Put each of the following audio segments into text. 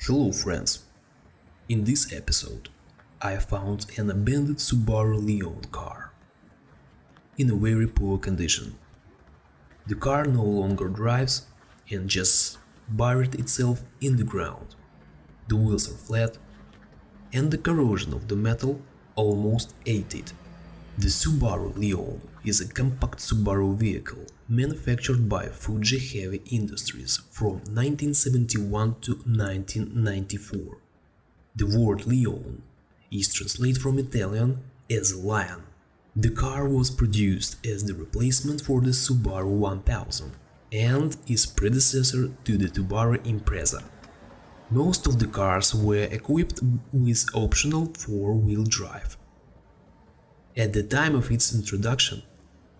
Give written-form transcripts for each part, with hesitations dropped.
Hello friends, in this episode I found an abandoned Subaru Leon car in a very poor condition. The car no longer drives and just buried itself in the ground. The wheels are flat and the corrosion of the metal almost ate it. The Subaru Leon is a compact Subaru vehicle manufactured by Fuji Heavy Industries from 1971 to 1994. The word Leon is translated from Italian as lion. The car was produced as the replacement for the Subaru 1000 and is predecessor to the Subaru Impreza. Most of the cars were equipped with optional four-wheel drive. At the time of its introduction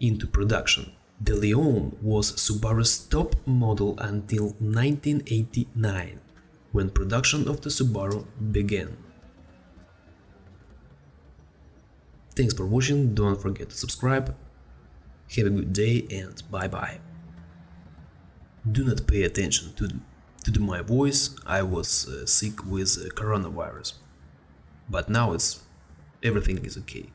into production, the Leon was Subaru's top model until 1989, when production of the Subaru began. Thanks for watching, don't forget to subscribe, have a good day and bye bye. Do not pay attention to my voice, I was sick with coronavirus, but now everything is okay.